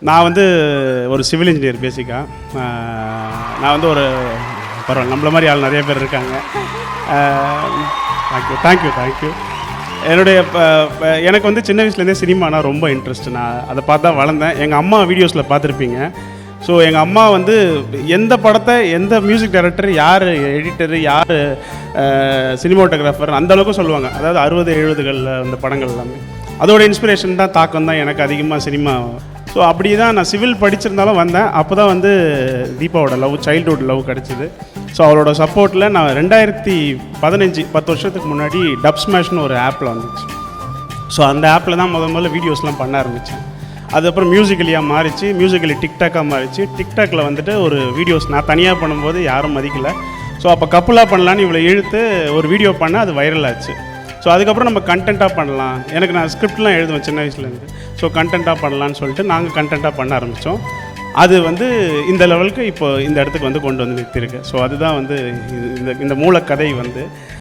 நான் வந்து ஒரு சிவில் இன்ஜினியர் பேசிக்காக. நான் வந்து ஒரு பரவாயில்ல, நம்மள மாதிரி ஆள் நிறைய பேர் இருக்காங்க. தேங்க்யூ. என்னுடைய எனக்கு வந்து சின்ன வயசுலேருந்தே சினிமானா ரொம்ப இன்ட்ரெஸ்ட். நான் அதை பார்த்து தான் வளர்ந்தேன். எங்கள் அம்மா வீடியோஸில் பார்த்துருப்பீங்க. ஸோ எங்கள் அம்மா வந்து எந்த படத்தை எந்த மியூசிக் டைரக்டர், யார் எடிட்டரு, யார் சினிமாட்டோகிராஃபர் அந்தளவுக்கு சொல்லுவாங்க. அதாவது 60-70களில் அந்த படங்கள் எல்லாமே அதோட இன்ஸ்பிரேஷன் தான், தாக்கம் தான் எனக்கு அதிகமாக சினிமா. ஸோ அப்படி தான் நான் சிவில் படிச்சிருந்தாலும் வந்தேன். அப்போ தான் வந்து தீபாவோட லவ், சைல்டுஹுட் லவ் கிடச்சிது. ஸோ அவரோட சப்போர்ட்டில் நான் 2015 10 வருஷத்துக்கு முன்னாடி டப் ஸ்மாஷ்னு ஒரு ஆப்பில் வந்துச்சு. ஸோ அந்த ஆப்பில் தான் முதல்ல வீடியோஸ்லாம் பண்ண ஆரம்பித்தேன். அதுக்கப்புறம் மியூசிக்கலியாக மாறிச்சு, மியூசிக்கலி டிக்டாக்காக மாறிச்சு. டிக்டாக்கில் வந்துட்டு ஒரு வீடியோஸ் நான் தனியாக பண்ணும்போது யாரும் மதிக்கலை. ஸோ அப்போ கப்புலாக பண்ணலான்னு இவ்வளோ இழுத்து ஒரு வீடியோ பண்ண அது வைரல் ஆச்சு. ஸோ அதுக்கப்புறம் நம்ம கண்டென்ட்டாக பண்ணலாம். எனக்கு நான் ஸ்கிரிப்ட்லாம் எழுதுவேன் சின்ன வயசுலேருந்து. ஸோ கண்டென்ட்டாக பண்ணலான்னு சொல்லிட்டு நாங்கள் கண்டென்ட்டாக பண்ண ஆரம்பித்தோம். அது வந்து இந்த லெவலுக்கு இப்போ இந்த இடத்துக்கு வந்து கொண்டு வந்து நிறுத்தியிருக்கு. ஸோ அதுதான் வந்து இந்த மூலக்கதை வந்து